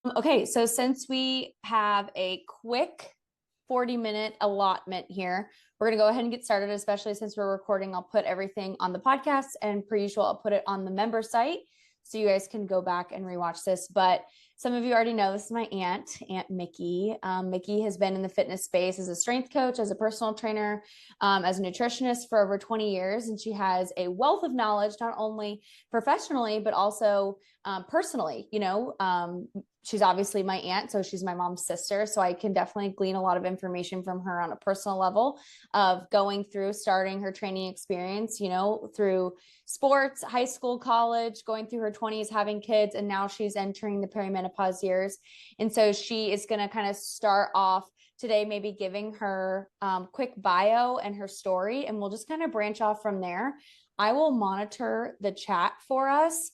Okay, so since we have a quick 40-minute allotment here, we're going to go ahead and get started, especially since we're recording. I'll put everything on the podcast, and per usual, I'll put it on the member site so you guys can go back and rewatch this. But some of you already know this is my Aunt Mickee. Mickee has been in the fitness space as a strength coach, as a personal trainer, as a nutritionist for over 20 years. And she has a wealth of knowledge, not only professionally, but also personally. She's obviously my aunt, so she's my mom's sister. So I can definitely glean a lot of information from her on a personal level of going through, starting her training experience, through sports, high school, college, going through her 20s, having kids, and now she's entering the perimenopause years. And so she is going to kind of start off today, maybe giving her quick bio and her story, and we'll just kind of branch off from there. I will monitor the chat for us.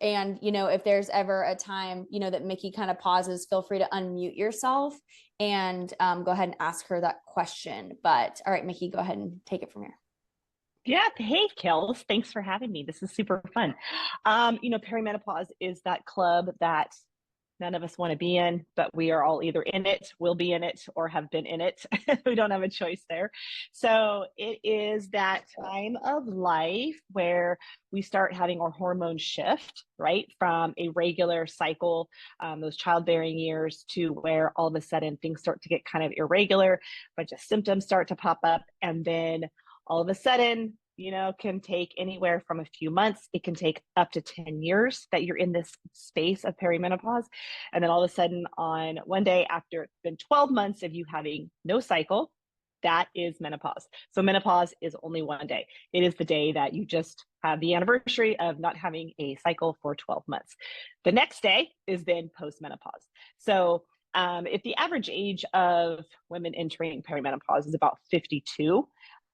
And, if there's ever a time, that Mickee kind of pauses, feel free to unmute yourself and go ahead and ask her that question. But all right, Mickee, go ahead and take it from here. Yeah. Hey, Kels. Thanks for having me. This is super fun. Perimenopause is that club that none of us want to be in, but we are all either in it, will be in it, or have been in it. We don't have a choice there. So it is that time of life where we start having our hormones shift, right? From a regular cycle, those childbearing years, to where all of a sudden things start to get kind of irregular, a bunch of symptoms start to pop up. And then all of a sudden, can take anywhere from a few months. It can take up to 10 years that you're in this space of perimenopause. And then all of a sudden, on one day, after it's been 12 months of you having no cycle, that is menopause. So menopause is only one day. It is the day that you just have the anniversary of not having a cycle for 12 months. The next day is then postmenopause. So if the average age of women entering perimenopause is about 52,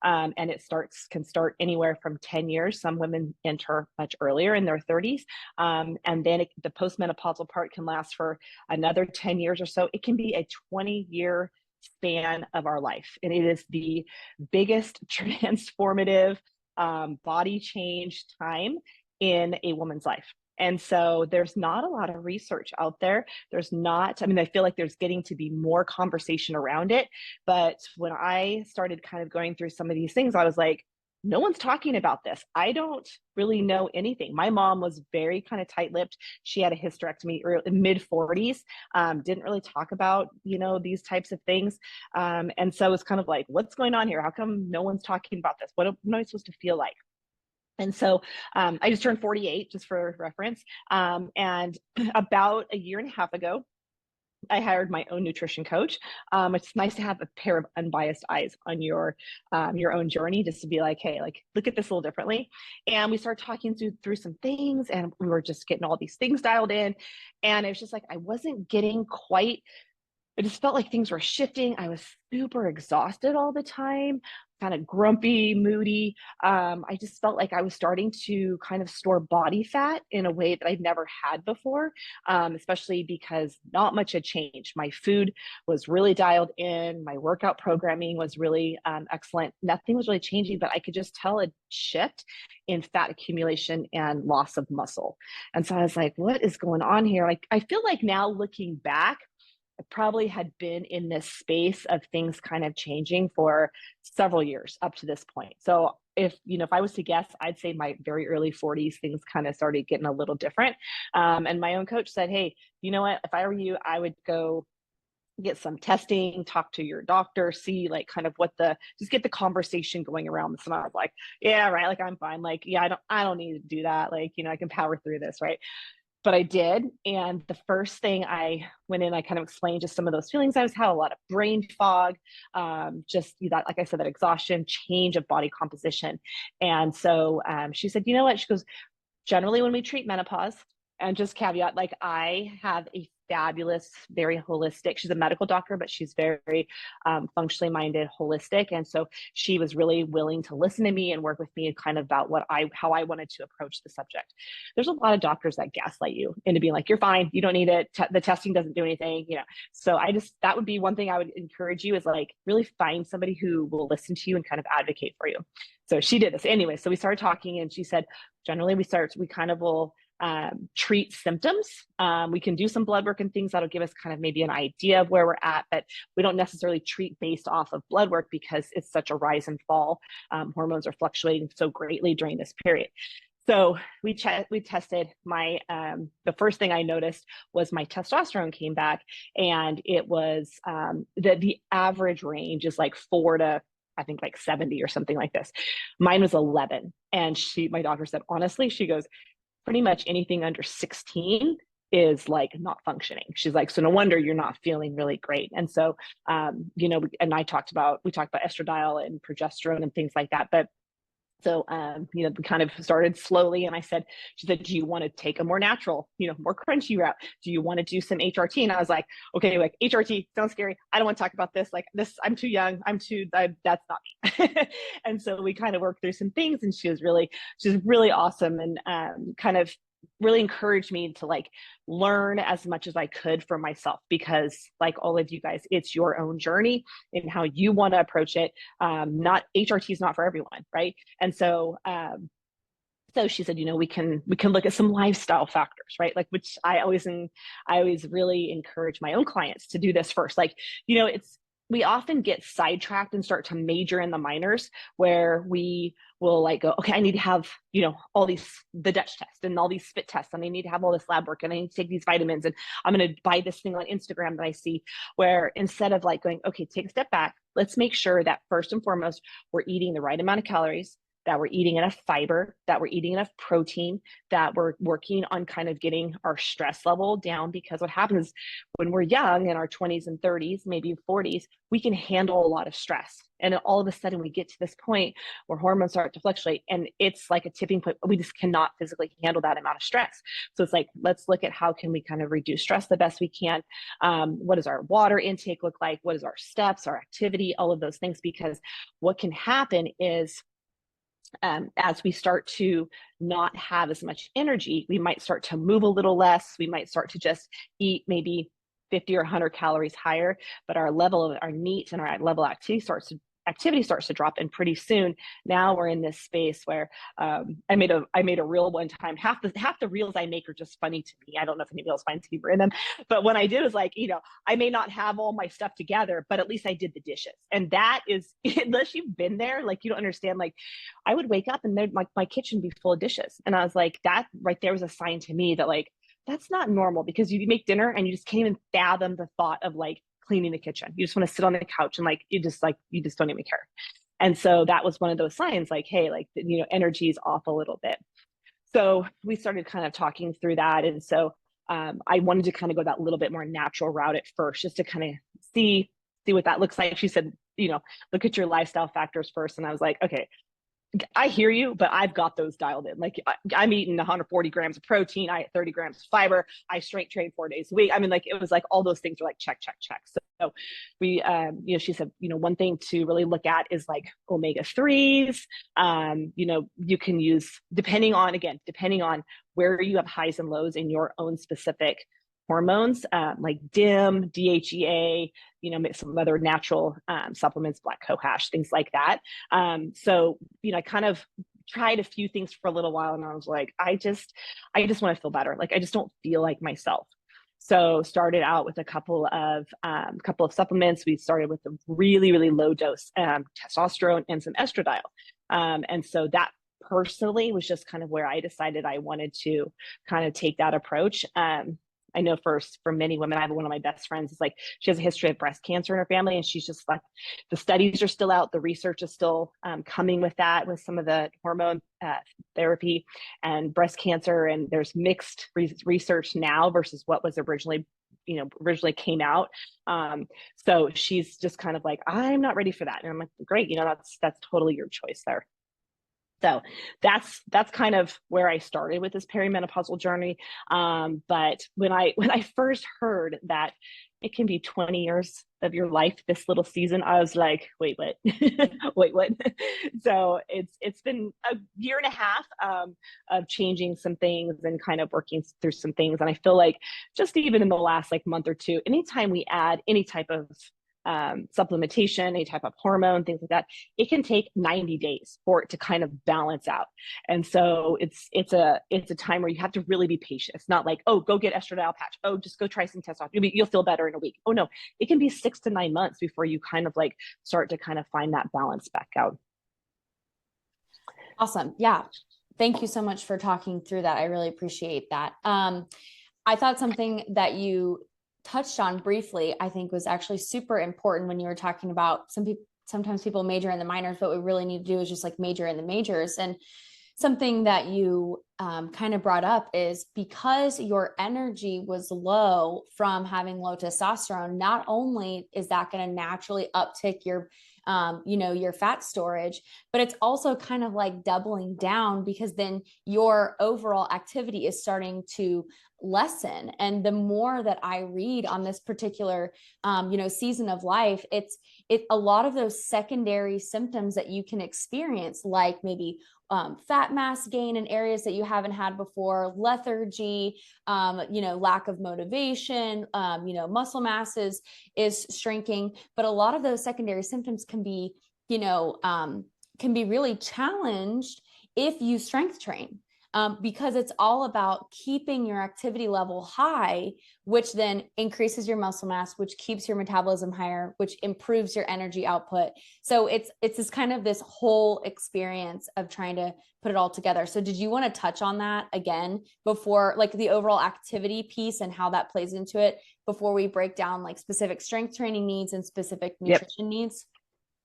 and it can start anywhere from 10 years. Some women enter much earlier in their 30s. And then the postmenopausal part can last for another 10 years or so. It can be a 20-year span of our life. And it is the biggest transformative body change time in a woman's life. And so there's not a lot of research out there. I feel like there's getting to be more conversation around it. But when I started kind of going through some of these things, I was like, no one's talking about this. I don't really know anything. My mom was very kind of tight-lipped. She had a hysterectomy in mid-40s, didn't really talk about, these types of things. And so it's kind of like, what's going on here? How come no one's talking about this? What am I supposed to feel like? And so I just turned 48, just for reference. And about a year and a half ago, I hired my own nutrition coach. It's nice to have a pair of unbiased eyes on your own journey, just to be like, hey, look at this a little differently. And we started talking through some things, and we were just getting all these things dialed in. And it was just like, I wasn't getting quite, it just felt like things were shifting. I was super exhausted all the time, kind of grumpy, moody. I just felt like I was starting to kind of store body fat in a way that I'd never had before, especially because not much had changed. My food was really dialed in. My workout programming was really excellent. Nothing was really changing, but I could just tell a shift in fat accumulation and loss of muscle. And so I was like, what is going on here? I feel like now, looking back, I probably had been in this space of things kind of changing for several years up to this point. So if I was to guess, I'd say my very early 40s, things kind of started getting a little different. And my own coach said, hey, you know what? If I were you, I would go get some testing, talk to your doctor, see kind of just get the conversation going around this. And I was like, yeah, right. I'm fine. Yeah, I don't need to do that. I can power through this. Right. But I did. And the first thing I went in, I kind of explained just some of those feelings I was having, a lot of brain fog, just that, like I said, that exhaustion, change of body composition. And so she said, you know what? She goes, generally when we treat menopause, and just caveat, I have a fabulous, very holistic, she's a medical doctor, but she's very functionally minded, holistic. And so she was really willing to listen to me and work with me kind of about how I wanted to approach the subject. There's a lot of doctors that gaslight you into being like, you're fine, you don't need it, the testing doesn't do anything, So that would be one thing I would encourage you, is really find somebody who will listen to you and kind of advocate for you. So she did this anyway. So we started talking, and she said, generally we kind of will treat symptoms. We can do some blood work and things that'll give us kind of maybe an idea of where we're at, but we don't necessarily treat based off of blood work because it's such a rise and fall. Hormones are fluctuating so greatly during this period. So we tested my, the first thing I noticed was my testosterone came back, and it was the average range is like 4 to, I think, like 70 or something like this. Mine was 11. And my doctor said, honestly, she goes, pretty much anything under 16 is like not functioning. She's like, so no wonder you're not feeling really great. And so, and we talked about estradiol and progesterone and things like that. But so, we kind of started slowly. And she said, do you want to take a more natural, more crunchy route? Do you want to do some HRT? And I was like, okay, like HRT sounds scary. I don't want to talk about this. Like this, I'm too young. That's not me. And so we kind of worked through some things, and she was really awesome, and kind of really encouraged me to like learn as much as I could for myself, because like all of you guys, it's your own journey and how you want to approach it. Not HRT is not for everyone, right? And so she said, we can look at some lifestyle factors, right? Like, which I always really encourage my own clients to do this first. Like, we often get sidetracked and start to major in the minors, where we will like go, okay, I need to have, all the Dutch test and all these spit tests, and I need to have all this lab work, and I need to take these vitamins, and I'm going to buy this thing on Instagram that I see, where instead of like going, okay, take a step back, let's make sure that first and foremost, we're eating the right amount of calories, that we're eating enough fiber, that we're eating enough protein, that we're working on kind of getting our stress level down. Because what happens when we're young, in our 20s and 30s, maybe 40s, we can handle a lot of stress. And all of a sudden we get to this point where hormones start to fluctuate, and it's like a tipping point. We just cannot physically handle that amount of stress. So it's like, let's look at how can we kind of reduce stress the best we can. What does our water intake look like? What is our steps, our activity, all of those things? Because what can happen is, as we start to not have as much energy, we might start to move a little less. We might start to just eat maybe 50 or 100 calories higher, but our level of our NEAT and our level of activity starts to drop. And pretty soon now we're in this space where I made a reel one time. Half the reels I make are just funny to me. I don't know if anybody else finds humor in them, but when I did was like, I may not have all my stuff together, but at least I did the dishes. And that is, unless you've been there, like you don't understand. Like I would wake up and my kitchen be full of dishes, and I was like, that right there was a sign to me that like that's not normal, because you make dinner and you just can't even fathom the thought of like cleaning the kitchen. You just want to sit on the couch and like you just don't even care. And so that was one of those signs, like, hey, like energy is off a little bit. So we started kind of talking through that. And so I wanted to kind of go that little bit more natural route at first, just to kind of see what that looks like. She said, look at your lifestyle factors first. And I was like, okay, I hear you, but I've got those dialed in. Like I'm eating 140 grams of protein. I had 30 grams of fiber. I strength train 4 days a week. I mean, like it was like all those things were like check, check, check. So we, she said, one thing to really look at is like omega-3s. You can use, depending on where you have highs and lows in your own specific hormones, like DIM, DHEA, some other natural supplements, black cohosh, things like that. So, I kind of tried a few things for a little while, and I was like, I just want to feel better. Like, I just don't feel like myself. So started out with a couple of supplements. We started with a really, really low dose testosterone and some estradiol. And so that personally was just kind of where I decided I wanted to kind of take that approach. I know for many women, I have one of my best friends, it's like she has a history of breast cancer in her family, and she's just like, the studies are still out, the research is still coming with that, with some of the hormone therapy and breast cancer, and there's mixed research now versus what was originally came out. So she's just kind of like, I'm not ready for that, and I'm like, great, that's totally your choice there. So that's kind of where I started with this perimenopausal journey. But when I first heard that it can be 20 years of your life, this little season, I was like, wait, what? Wait, what? So it's been a year and a half of changing some things and kind of working through some things. And I feel like just even in the last like month or two, anytime we add any type of supplementation, any type of hormone, things like that, it can take 90 days for it to kind of balance out. And so it's a time where you have to really be patient. It's not like, oh, go get estradiol patch. Oh, just go try some testosterone. You'll feel better in a week. Oh no, it can be 6 to 9 months before you kind of like start to kind of find that balance back out. Awesome. Yeah. Thank you so much for talking through that. I really appreciate that. I thought something that you touched on briefly, I think was actually super important when you were talking about sometimes people major in the minors, but what we really need to do is just like major in the majors. And something that you kind of brought up is because your energy was low from having low testosterone, not only is that going to naturally uptick your your fat storage, but it's also kind of like doubling down because then your overall activity is starting to lessen. And the more that I read on this particular season of life, it's a lot of those secondary symptoms that you can experience, like maybe fat mass gain in areas that you haven't had before, lethargy, lack of motivation, muscle mass is shrinking. But a lot of those secondary symptoms can be really challenged if you strength train. Because it's all about keeping your activity level high, which then increases your muscle mass, which keeps your metabolism higher, which improves your energy output. So it's this kind of this whole experience of trying to put it all together. So did you want to touch on that again before, like the overall activity piece and how that plays into it, before we break down like specific strength training needs and specific nutrition needs?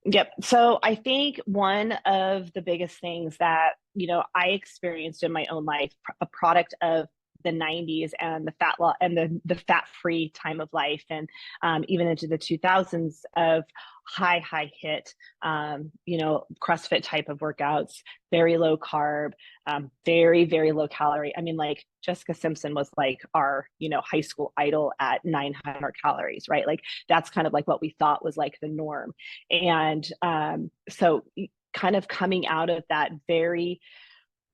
Yep. So I think one of the biggest things that, I experienced in my own life, a product of the 90s and the fat law and the fat-free time of life, and even into the 2000s of high hit, CrossFit type of workouts, very low carb, very, very low calorie. I mean, like Jessica Simpson was like our, high school idol at 900 calories, right? Like that's kind of like what we thought was like the norm. And so kind of coming out of that very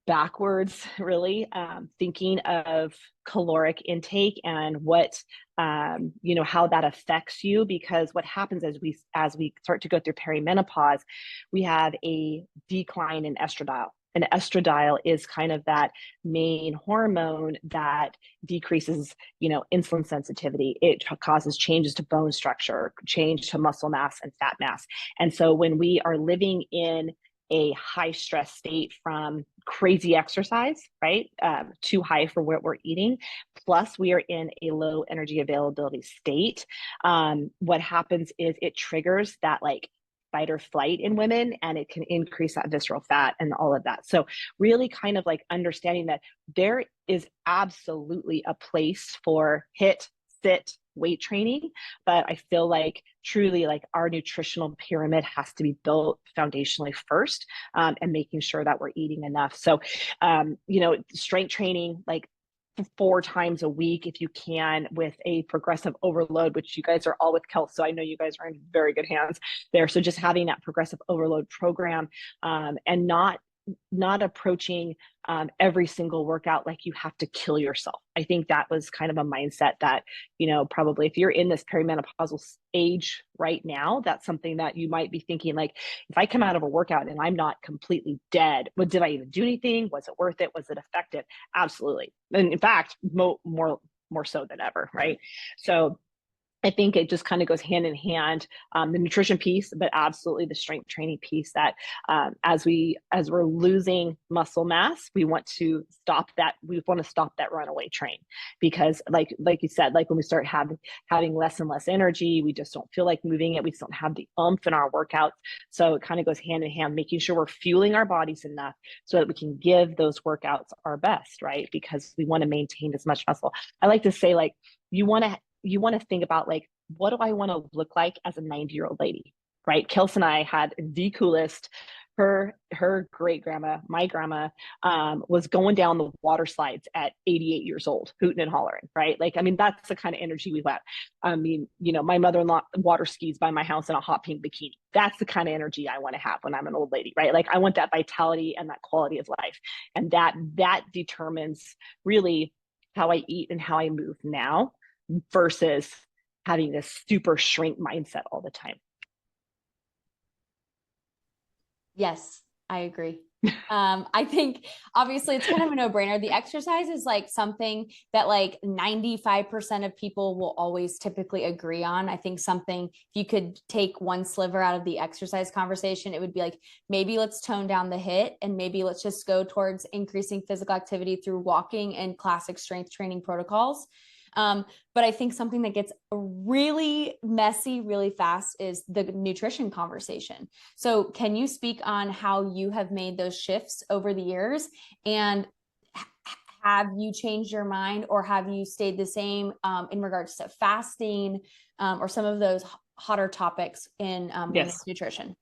backwards, really, thinking of caloric intake and what how that affects you, because what happens as we start to go through perimenopause, we have a decline in estradiol. And estradiol is kind of that main hormone that decreases, insulin sensitivity. It causes changes to bone structure, change to muscle mass and fat mass. And so when we are living in a high stress state from crazy exercise, right? Too high for what we're eating. Plus we are in a low energy availability state. What happens is it triggers that like fight or flight in women, and it can increase that visceral fat and all of that. So really kind of like understanding that there is absolutely a place for HIIT, sit, weight training, but I feel like truly like our nutritional pyramid has to be built foundationally first, and making sure that we're eating enough. So, strength training, like 4 times a week if you can, with a progressive overload, which you guys are all with Kels, so I know you guys are in very good hands there. So just having that progressive overload program, and not approaching every single workout like you have to kill yourself. I think that was kind of a mindset that, probably if you're in this perimenopausal age right now, that's something that you might be thinking, like, if I come out of a workout and I'm not completely dead, did I even do anything? Was it worth it? Was it effective? Absolutely. And in fact, more so than ever, right? So I think it just kind of goes hand in hand, the nutrition piece, but absolutely the strength training piece, that as we're losing muscle mass, we want to stop that. We want to stop that runaway train, because like you said, like when we start having less and less energy, we just don't feel like moving it. We just don't have the oomph in our workouts. So it kind of goes hand in hand, making sure we're fueling our bodies enough so that we can give those workouts our best, right? Because we want to maintain as much muscle. I like to say, like, you want to think about, like, what do I want to look like as a 90-year-old lady, right? Kels and I had the coolest. Her great grandma, my grandma, was going down the water slides at 88 years old, hooting and hollering, right? Like, I mean, that's the kind of energy we have. I mean, my mother-in-law water skis by my house in a hot pink bikini. That's the kind of energy I want to have when I'm an old lady, right? Like, I want that vitality and that quality of life. And that determines really how I eat and how I move now versus having this super shrink mindset all the time. Yes, I agree. I think obviously it's kind of a no-brainer. The exercise is like something that like 95% of people will always typically agree on. I think something, if you could take one sliver out of the exercise conversation, it would be like, maybe let's tone down the HIIT and maybe let's just go towards increasing physical activity through walking and classic strength training protocols. But I think something that gets really messy really fast is the nutrition conversation. So can you speak on how you have made those shifts over the years, and have you changed your mind, or have you stayed the same in regards to fasting, or some of those hotter topics in women's nutrition?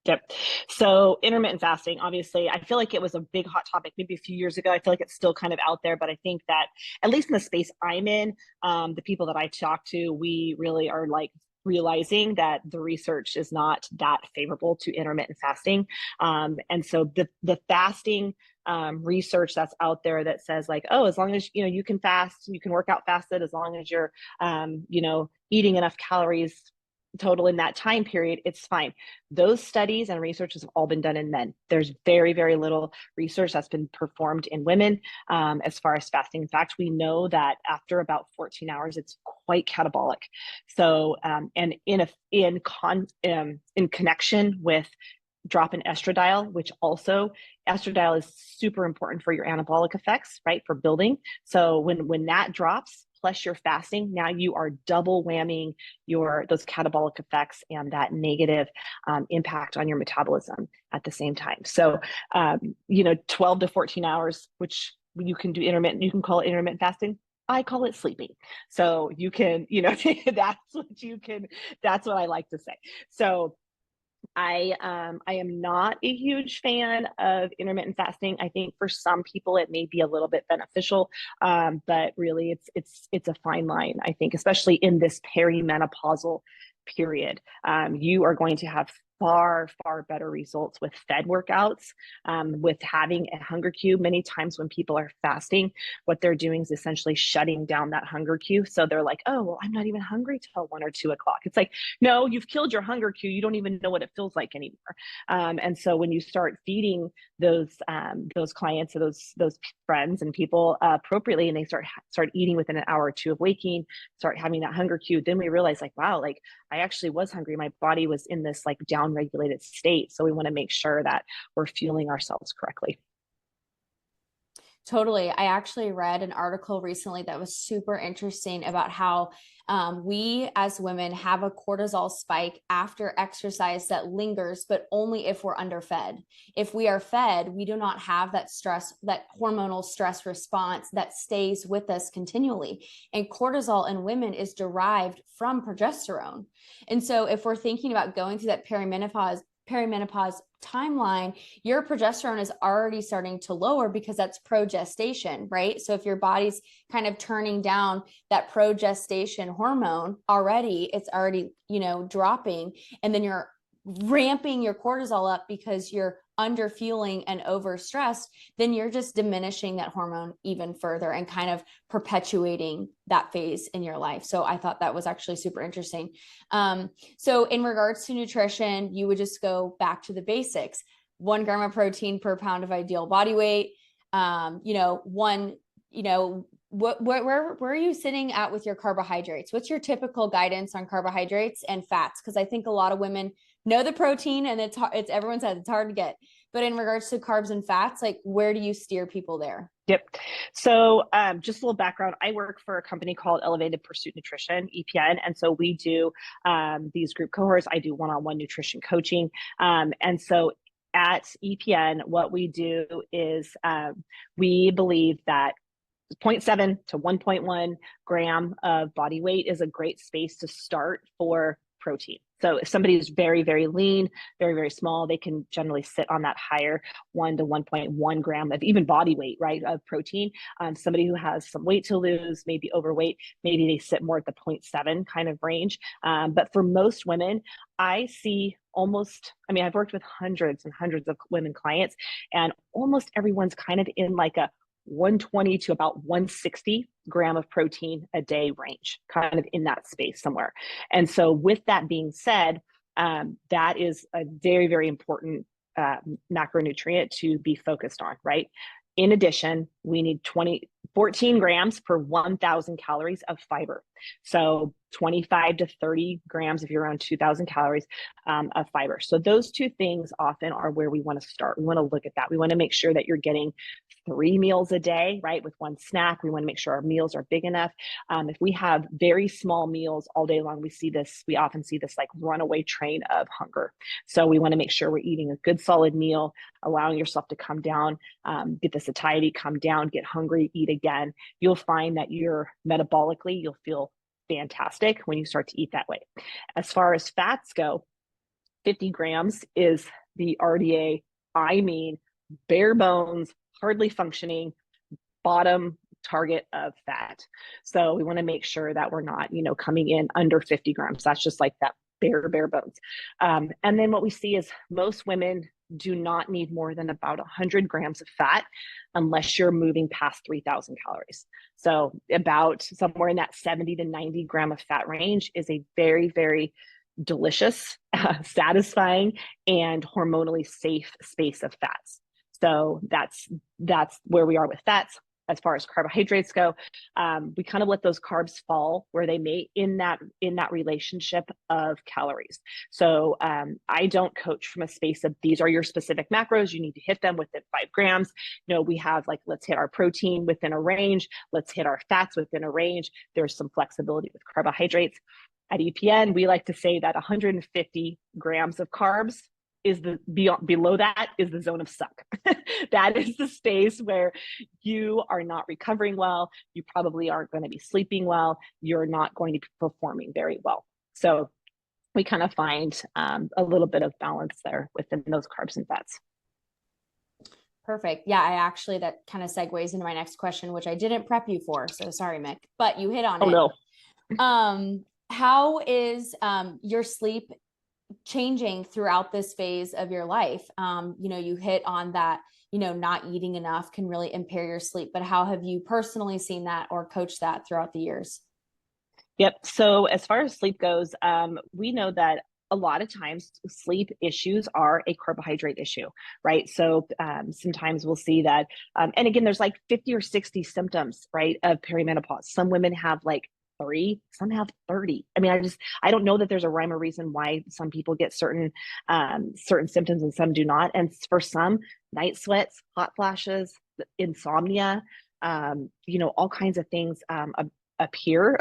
Yep. So intermittent fasting, obviously, I feel like it was a big hot topic maybe a few years ago. I feel like it's still kind of out there, but I think that at least in the space I'm in, the people that I talk to, we really are like realizing that the research is not that favorable to intermittent fasting. And so the fasting research that's out there that says like, oh, as long as you can fast, you can work out fasted, as long as you're eating enough calories total in that time period, it's fine. Those studies and research have all been done in men. There's very, very little research that's been performed in women as far as fasting. In fact, we know that after about 14 hours, it's quite catabolic. So, and in connection with drop in estradiol, which also estradiol is super important for your anabolic effects, right? For building. So when that drops, plus you're fasting, now you are double whamming those catabolic effects and that negative impact on your metabolism at the same time. So, 12 to 14 hours, which you can do you can call it intermittent fasting. I call it sleeping. So you can, that's what I like to say. So I am not a huge fan of intermittent fasting. I think for some people it may be a little bit beneficial, but really it's a fine line. I think, especially in this perimenopausal period, you are going to have far better results with fed workouts, with having a hunger cue. Many times when people are fasting, what they're doing is essentially shutting down that hunger cue. So they're like, oh, well, I'm not even hungry till 1 or 2 o'clock. It's like, no, you've killed your hunger cue. You don't even know what it feels like anymore. And so when you start feeding those clients or those friends and people appropriately, and they start eating within an hour or 2 of waking, start having that hunger cue, then we realize like, wow, like I actually was hungry. My body was in this like down regulated state. So we want to make sure that we're fueling ourselves correctly. Totally. I actually read an article recently that was super interesting about how we as women have a cortisol spike after exercise that lingers, but only if we're underfed. If we are fed, we do not have that stress, that hormonal stress response that stays with us continually. And cortisol in women is derived from progesterone. And so if we're thinking about going through that perimenopause timeline, your progesterone is already starting to lower because that's progestation, right? So if your body's kind of turning down that progestation hormone already, it's already, dropping, and then you're ramping your cortisol up because you're under fueling and over stressed, then you're just diminishing that hormone even further and kind of perpetuating that phase in your life. So I thought that was actually super interesting. So in regards to nutrition, you would just go back to the basics: 1 gram of protein per pound of ideal body weight. Where are you sitting at with your carbohydrates? What's your typical guidance on carbohydrates and fats? Because I think a lot of women know the protein and it's everyone says it's hard to get, but in regards to carbs and fats, like where do you steer people there? Yep. So just a little background. I work for a company called Elevated Pursuit Nutrition, EPN. And so we do these group cohorts. I do one-on-one nutrition coaching. And so at EPN, what we do is we believe that 0.7 to 1.1 gram of body weight is a great space to start for protein. So if somebody is very, very lean, very, very small, they can generally sit on that higher 1 to 1.1 gram of even body weight, right, of protein. Somebody who has some weight to lose, maybe overweight, maybe they sit more at the 0.7 kind of range. But for most women, I see I've worked with hundreds and hundreds of women clients, and almost everyone's kind of in like a 120 to about 160 gram of protein a day range, kind of in that space somewhere. And so with that being said, that is a very, very important macronutrient to be focused on, right? In addition, we need 14 grams per 1,000 calories of fiber. So 25 to 30 grams if you're around 2,000 calories of fiber. So those two things often are where we want to start. We want to look at that. We want to make sure that you're getting 3 meals a day, right? With one snack. We want to make sure our meals are big enough. If we have very small meals all day long, we often see this like runaway train of hunger. So we want to make sure we're eating a good solid meal, allowing yourself to come down, get the satiety, come down, get hungry, eat again. You'll find that you're metabolically, you'll feel fantastic when you start to eat that way. As far as fats go, 50 grams is the RDA, I mean, bare bones, hardly functioning, bottom target of fat. So we want to make sure that we're not, coming in under 50 grams. That's just like that bare bones. And then what we see is most women do not need more than about 100 grams of fat unless you're moving past 3,000 calories. So about somewhere in that 70 to 90 gram of fat range is a very, very delicious, satisfying, and hormonally safe space of fats. So that's where we are with fats. As far as carbohydrates go, we kind of let those carbs fall where they may in that relationship of calories. So I don't coach from a space of these are your specific macros. You need to hit them within 5 grams. We have like, let's hit our protein within a range. Let's hit our fats within a range. There's some flexibility with carbohydrates. At EPN, we like to say that 150 grams of carbs is below that is the zone of suck. That is the space where you are not recovering well. You probably aren't going to be sleeping well. You're not going to be performing very well. So we kind of find a little bit of balance there within those carbs and fats. Perfect. Yeah, that kind of segues into my next question, which I didn't prep you for. So sorry, Mick, but you hit on it. Oh no. How is your sleep changing throughout this phase of your life? You hit on that, not eating enough can really impair your sleep, but how have you personally seen that or coached that throughout the years? Yep. So as far as sleep goes, we know that a lot of times sleep issues are a carbohydrate issue, right? So sometimes we'll see that, and again, there's like 50 or 60 symptoms, right, of perimenopause. Some women have like 3, some have 30. I mean, I don't know that there's a rhyme or reason why some people get certain symptoms and some do not. And for some, night sweats, hot flashes, insomnia, all kinds of things appear,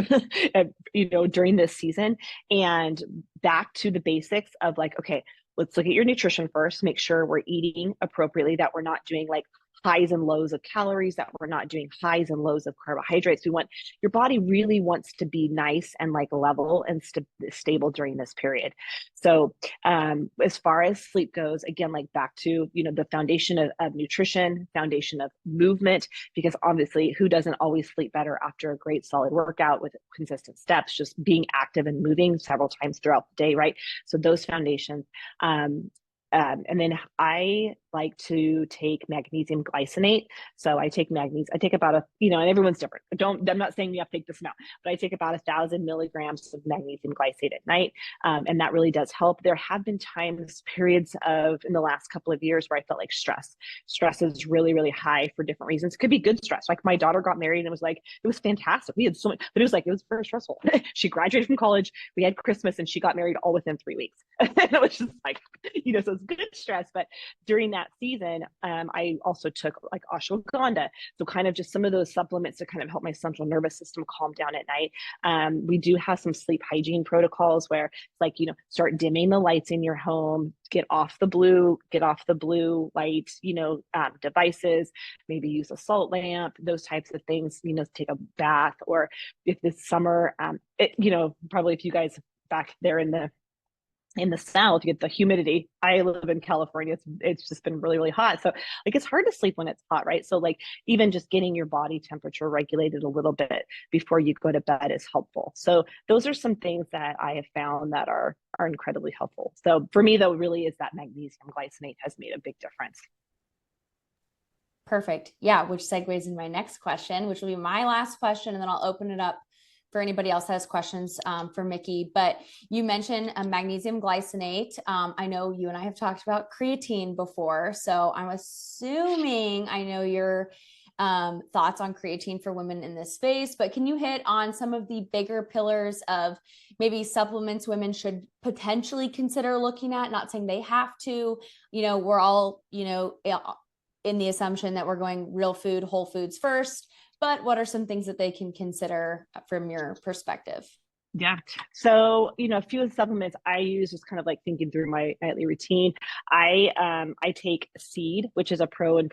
during this season. And back to the basics of like, okay, let's look at your nutrition first, make sure we're eating appropriately, that we're not doing like highs and lows of calories, that we're not doing highs and lows of carbohydrates. Your body really wants to be nice and like level and stable during this period. So as far as sleep goes, again, like back to, the foundation of nutrition, foundation of movement, because obviously who doesn't always sleep better after a great solid workout with consistent steps, just being active and moving several times throughout the day, right? So those foundations. And then I like to take magnesium glycinate. So I take magnesium. I take about and everyone's different. I'm not saying you have to take this amount, but I take about 1,000 milligrams of magnesium glycinate at night. And that really does help. There have been periods in the last couple of years where I felt like stress is really, really high for different reasons. It could be good stress. Like my daughter got married and it was fantastic. We had so much, but it was very stressful. She graduated from college. We had Christmas and she got married all within 3 weeks. And it was just like, so it's good stress. But during that season, I also took like ashwagandha. So kind of just some of those supplements to kind of help my central nervous system calm down at night. We do have some sleep hygiene protocols where it's like, start dimming the lights in your home, get off the blue light, devices, maybe use a salt lamp, those types of things, take a bath. Or if this summer, probably if you guys back there in the South, you get the humidity. I live in California. It's just been really, really hot. So like, it's hard to sleep when it's hot, right? So like even just getting your body temperature regulated a little bit before you go to bed is helpful. So those are some things that I have found that are incredibly helpful. So for me though, really is that magnesium glycinate has made a big difference. Perfect. Yeah, which segues in my next question, which will be my last question, and then I'll open it up for anybody else that has questions for Mickee. But you mentioned a magnesium glycinate. I know you and I have talked about creatine before, so I'm assuming I know your thoughts on creatine for women in this space, but can you hit on some of the bigger pillars of maybe supplements women should potentially consider looking at? Not saying they have to, we're all, in the assumption that we're going real food, whole foods first, but what are some things that they can consider from your perspective? Yeah. So, a few of the supplements I use, just kind of like thinking through my nightly routine. I take seed, which is a pro and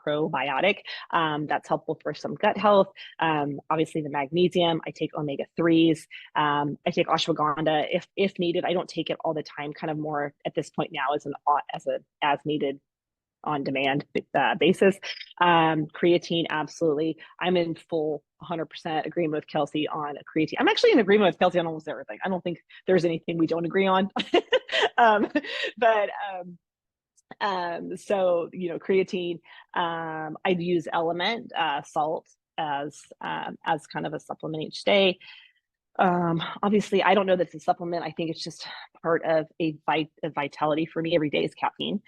probiotic. That's helpful for some gut health. Obviously the magnesium. I take omega-3s. I take ashwagandha if needed. I don't take it all the time. Kind of more at this point now as needed on demand basis. Creatine, absolutely. I'm in full 100% agreement with Kelsey on creatine. I'm actually in agreement with Kelsey on almost everything. I don't think there's anything we don't agree on. So, creatine, I'd use element salt as kind of a supplement each day. Obviously, I don't know that it's a supplement. I think it's just part of a vitality for me every day is caffeine.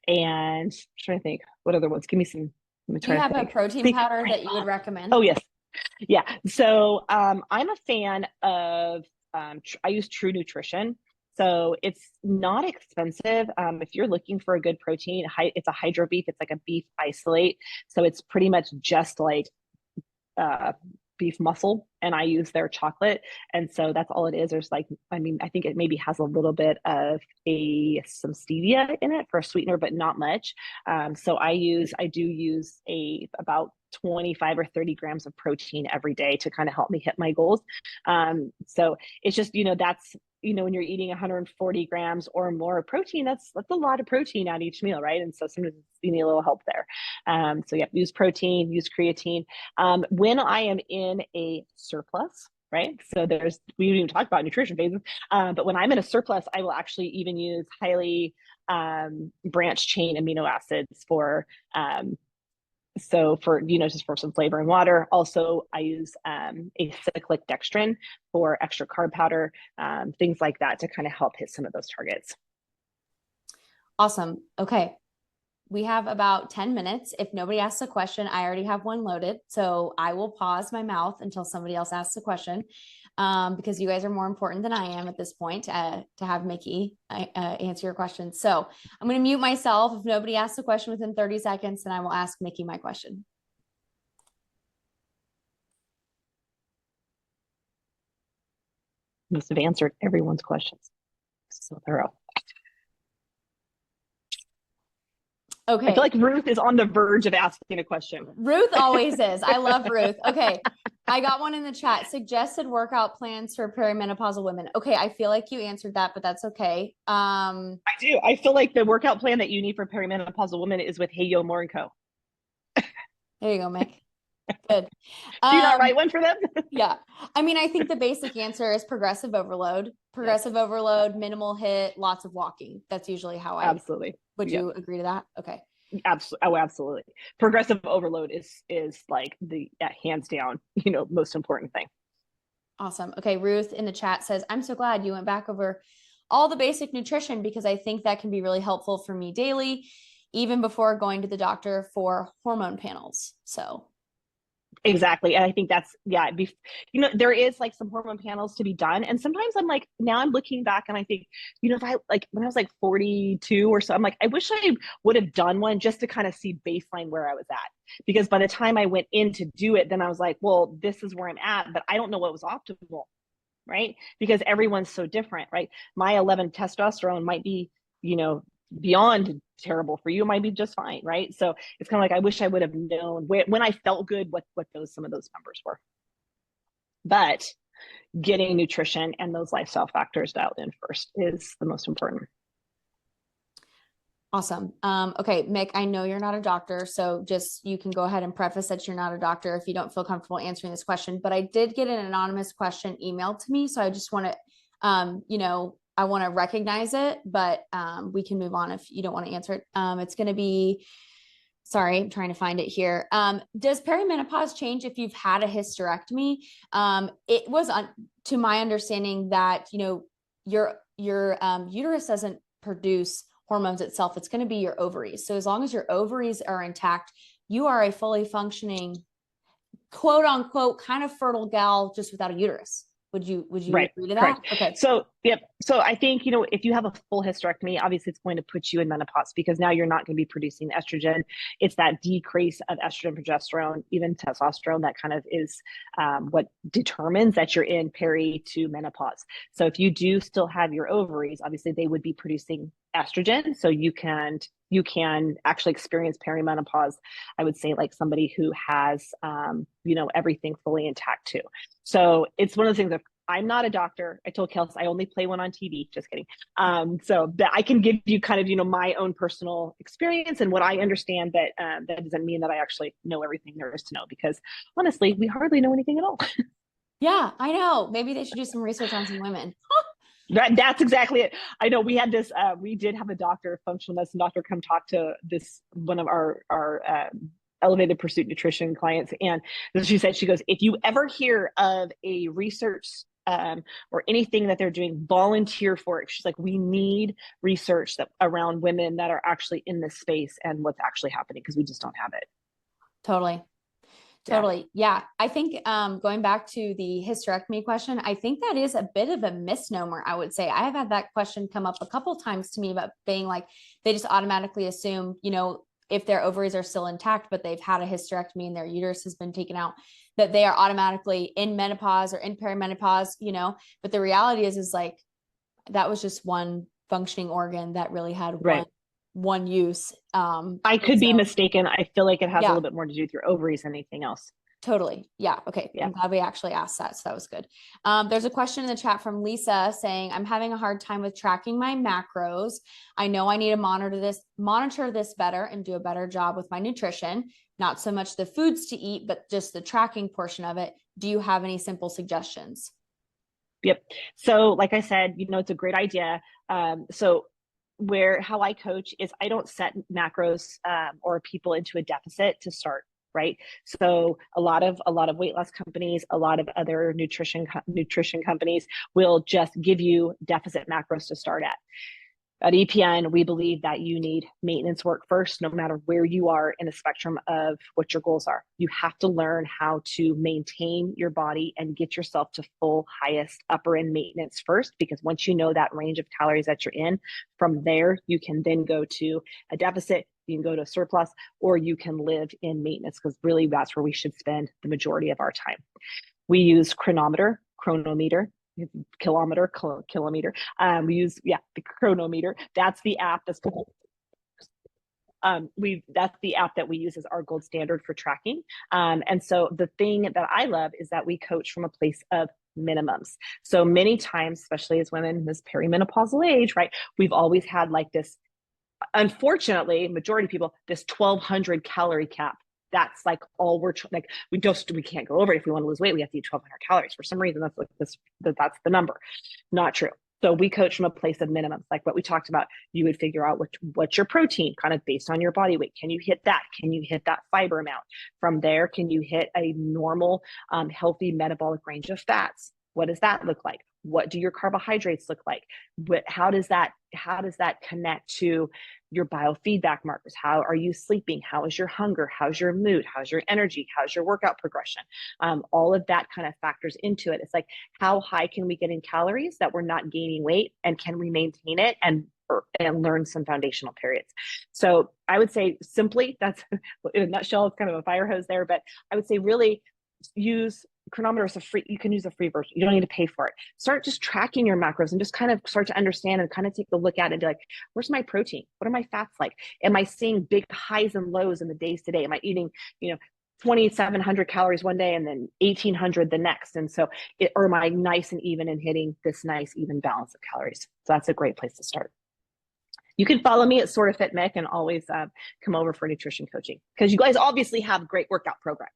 And I'm trying to think what other ones. Give me some. Do you have a protein powder that you would recommend? Oh, yes. Yeah. So I'm a fan of, I use True Nutrition. So it's not expensive. If you're looking for a good protein, it's a hydro beef. It's like a beef isolate. So it's pretty much just like beef muscle, and I use their chocolate. And so that's all it is. There's I think it maybe has a little bit of some stevia in it for a sweetener, but not much. So I do use about 25 or 30 grams of protein every day to kind of help me hit my goals. So it's just, that's, when you're eating 140 grams or more of protein, that's a lot of protein at each meal, right? And so sometimes you need a little help there. So yeah, use protein, use creatine. When I am in a surplus, right? So we didn't even talk about nutrition phases, but when I'm in a surplus, I will actually even use highly branched chain amino acids just for some flavor and water. Also, I use a cyclic dextrin for extra carb powder, things like that to kind of help hit some of those targets. Awesome. Okay. We have about 10 minutes. If nobody asks a question, I already have one loaded. So I will pause my mouth until somebody else asks a question, because you guys are more important than I am at this point to have Mickee answer your questions. So I'm going to mute myself. If nobody asks a question within 30 seconds, then I will ask Mickee my question. Must have answered everyone's questions. So thorough. Okay. I feel like Ruth is on the verge of asking a question. Ruth always is. I love Ruth. Okay. I got one in the chat. Suggested workout plans for perimenopausal women. Okay. I feel like you answered that, but that's okay. I do. I feel like the workout plan that you need for perimenopausal women is with Hey Yo More & Co. There you go, Mick. Good. Do you not write one for them? Yeah. I think the basic answer is progressive overload. Overload, minimal hit, lots of walking. That's usually how Absolutely. Would you agree to that? Okay. Absolutely. Oh, absolutely. Progressive overload is like the hands down, most important thing. Awesome. Okay. Ruth in the chat says, I'm so glad you went back over all the basic nutrition because I think that can be really helpful for me daily, even before going to the doctor for hormone panels. So exactly. And I think that's, there is like some hormone panels to be done. And sometimes I'm like, now I'm looking back and I think, if I when I was like 42 or so, I'm like, I wish I would have done one just to kind of see baseline where I was at. Because by the time I went in to do it, then I was like, well, this is where I'm at, but I don't know what was optimal, right? Because everyone's so different, right? My 11 testosterone might be, beyond terrible for you, might be just fine, right? So it's kind of like I wish I would have known when I felt good what some of those numbers were. But getting nutrition and those lifestyle factors dialed in first is the most important. Awesome. Okay, Mick, I know you're not a doctor, so just you can go ahead and preface that you're not a doctor if you don't feel comfortable answering this question. But I did get an anonymous question emailed to me, so I just want to, I want to recognize it, but we can move on if you don't want to answer it. It's going to be, sorry, I'm trying to find it here. Does perimenopause change if you've had a hysterectomy? It was to my understanding that, you know, your uterus doesn't produce hormones itself. It's going to be your ovaries. So as long as your ovaries are intact, you are a fully functioning, quote unquote, kind of fertile gal just without a uterus. Would you Right. agree to that? Correct. Okay. So, yep. So I think, you know, if you have a full hysterectomy, obviously it's going to put you in menopause because now you're not going to be producing estrogen. It's that decrease of estrogen, progesterone, even testosterone that kind of is what determines that you're in peri to menopause. So if you do still have your ovaries, obviously they would be producing estrogen. So you can actually experience perimenopause. I would say like somebody who has, you know, everything fully intact too. So it's one of the things that I'm not a doctor. I told Kels I only play one on TV. Just kidding. So that I can give you kind of, you know, my own personal experience and what I understand, but that doesn't mean that I actually know everything there is to know because honestly, we hardly know anything at all. Yeah, I know. Maybe they should do some research on some women. That's exactly it. I know we had this, we did have a doctor, functional medicine doctor, come talk to this, one of our elevated pursuit nutrition clients. And she said, she goes, if you ever hear of a research or anything that they're doing, volunteer for it. She's like, we need research that around women that are actually in this space and what's actually happening because we just don't have it. Totally. Totally. Yeah. I think going back to the hysterectomy question, I think that is a bit of a misnomer, I would say. I have had that question come up a couple of times to me about being like, they just automatically assume, you know, if their ovaries are still intact, but they've had a hysterectomy and their uterus has been taken out, that they are automatically in menopause or in perimenopause, you know, but the reality is like, that was just one functioning organ that really had one use. I could be mistaken. I feel like it has a little bit more to do with your ovaries than anything else. Totally. Yeah. Okay. Yeah. I'm glad we actually asked that. So that was good. There's a question in the chat from Lisa saying, I'm having a hard time with tracking my macros. I know I need to monitor this better and do a better job with my nutrition, not so much the foods to eat, but just the tracking portion of it. Do you have any simple suggestions? Yep. So like I said, you know, it's a great idea. How I coach is I don't set macros or people into a deficit to start. Right. So a lot of weight loss companies, a lot of other nutrition companies will just give you deficit macros to start at. At EPN, we believe that you need maintenance work first, no matter where you are in the spectrum of what your goals are. You have to learn how to maintain your body and get yourself to full highest upper end maintenance first, because once you know that range of calories that you're in, from there, you can then go to a deficit, you can go to a surplus, or you can live in maintenance, because really that's where we should spend the majority of our time. We use chronometer, kilometer. We use the chronometer. That's the app that's the app that we use as our gold standard for tracking. And so the thing that I love is that we coach from a place of minimums. So many times, especially as women in this perimenopausal age, right, we've always had like this, unfortunately, majority of people, this 1,200 calorie cap. That's like all we can't go over it. If we want to lose weight, we have to eat 1,200 calories. For some reason, that's the number. Not true. So we coach from a place of minimums, like what we talked about. You would figure out what's your protein, kind of based on your body weight. Can you hit that? Can you hit that fiber amount? From there, can you hit a normal, healthy metabolic range of fats? What does that look like? What do your carbohydrates look like? How does that connect to your biofeedback markers? How are you sleeping? How is your hunger? How's your mood? How's your energy? How's your workout progression? All of that kind of factors into it. It's like, how high can we get in calories that we're not gaining weight, and can we maintain it and learn some foundational periods? So I would say simply, that's in a nutshell, it's kind of a fire hose there, but I would say really use chronometer is you can use a free version. You don't need to pay for it. Start just tracking your macros and just kind of start to understand and kind of take a look at it and be like, where's my protein? What are my fats like? Am I seeing big highs and lows in the days today? Am I eating, 2,700 calories one day and then 1,800 the next? And so, or am I nice and even and hitting this nice even balance of calories? So that's a great place to start. You can follow me at Sort of Fit Mick and always come over for nutrition coaching, because you guys obviously have a great workout program.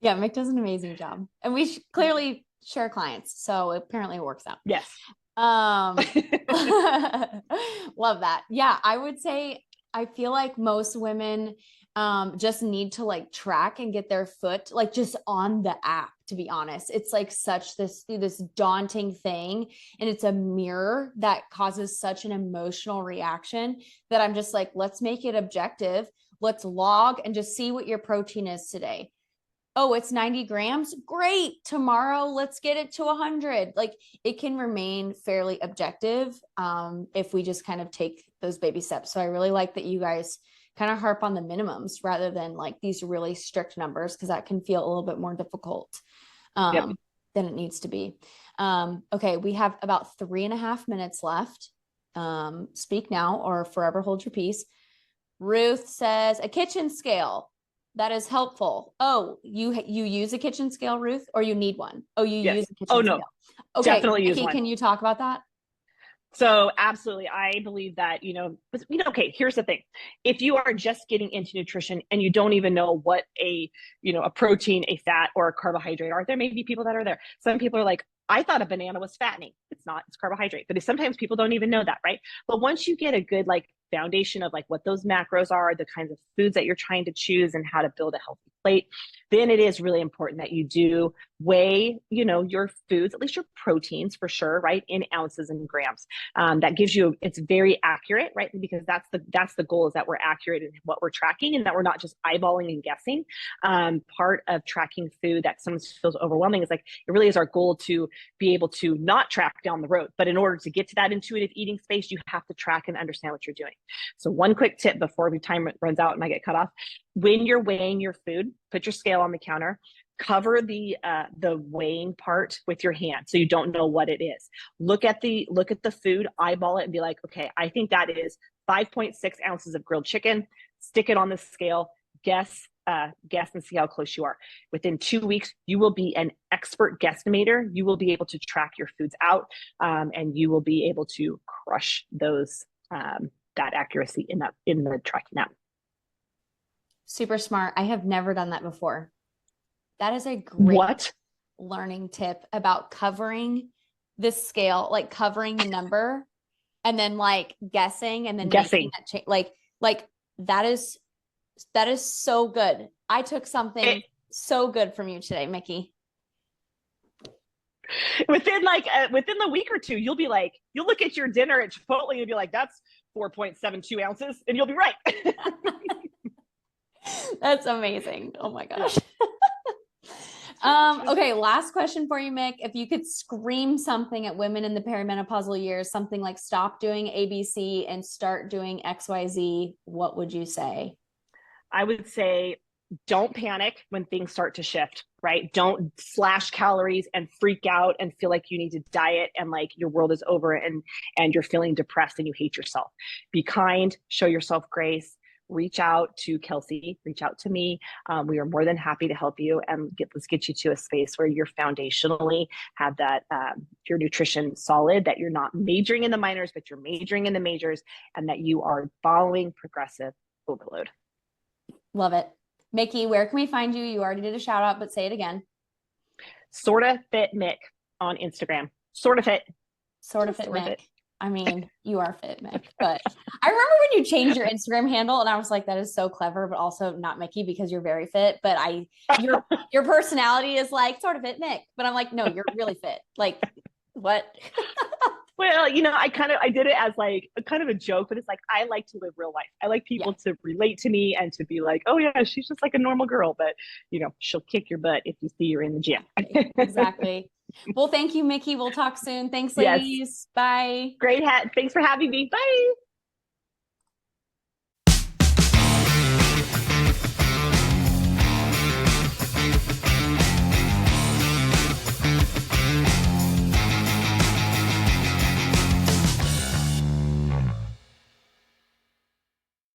Yeah, Mick does an amazing job. And we clearly share clients, so apparently it works out. Yes. Um, love that. Yeah, I would say I feel like most women just need to like track and get their foot like just on the app, to be honest. It's like such this daunting thing, and it's a mirror that causes such an emotional reaction that I'm just like, let's make it objective. Let's log and just see what your protein is today. Oh, it's 90 grams. Great. Tomorrow, let's get it to 100. Like it can remain fairly objective if we just kind of take those baby steps. So I really like that you guys kind of harp on the minimums rather than like these really strict numbers, because that can feel a little bit more difficult Yep. than it needs to be. Okay, we have about 3.5 minutes left. Speak now or forever hold your peace. Ruth says a kitchen scale. That is helpful. Oh, you use a kitchen scale, Ruth, or you need one? Oh, you Yes. use a kitchen Oh, no. scale. Okay, Definitely use Mickey, one. can you talk about that? So absolutely. I believe that, okay, here's the thing. If you are just getting into nutrition and you don't even know what a protein, a fat, or a carbohydrate are, there may be people that are there. Some people are like, I thought a banana was fattening. It's not, it's carbohydrate. But sometimes people don't even know that, right? But once you get a good like foundation of like what those macros are, the kinds of foods that you're trying to choose and how to build a healthy plate, then it is really important that you do weigh, your foods, at least your proteins for sure, right, in ounces and grams. That gives you, it's very accurate, right? Because that's the goal, is that we're accurate in what we're tracking and that we're not just eyeballing and guessing. Part of tracking food that sometimes feels overwhelming is like, it really is our goal to be able to not track down the road. But in order to get to that intuitive eating space, you have to track and understand what you're doing. So one quick tip before the time runs out and I get cut off: when you're weighing your food, put your scale on the counter, cover the weighing part with your hand so you don't know what it is. Look at the food, eyeball it, and be like, okay, I think that is 5.6 ounces of grilled chicken. Stick it on the scale, guess and see how close you are. Within 2 weeks, you will be an expert guesstimator. You will be able to track your foods out, and you will be able to crush those that accuracy in the tracking app. Super smart. I have never done that before. That is a great learning tip about covering this scale, like covering the number and then like guessing and then making that change. Like that is so good. I took something so good from you today, Mickey. Within the week or two, you'll look at your dinner at Chipotle and you'll be like, that's 4.72 ounces, and you'll be right. That's amazing. Oh my gosh. Okay, last question for you, Mick. If you could scream something at women in the perimenopausal years, something like stop doing ABC and start doing XYZ, what would you say? I would say don't panic when things start to shift, right? Don't slash calories and freak out and feel like you need to diet and like your world is over and you're feeling depressed and you hate yourself. Be kind, show yourself grace. Reach out to Kelsey, reach out to me. We are more than happy to help you and let's get you to a space where you're foundationally have that your nutrition solid, that you're not majoring in the minors, but you're majoring in the majors, and that you are following progressive overload. Love it. Mickey, where can we find you? You already did a shout out, but say it again. Sorta Fit Mick on Instagram. Sorta Fit. Sorta Fit Mick. I mean, you are fit, Mick. But I remember when you changed your Instagram handle, and I was like, that is so clever, but also not Mickey because you're very fit. But your personality is like sort of fit, Mick. But I'm like, no, you're really fit. Like, what? Well, I did it as like a kind of a joke, but it's like, I like to live real life. I like people to relate to me and to be like, oh yeah, she's just like a normal girl, but she'll kick your butt if you see her in the gym. Exactly. Well, thank you, Mickey. We'll talk soon. Thanks, ladies. Yes. Bye. Great hat. Thanks for having me. Bye.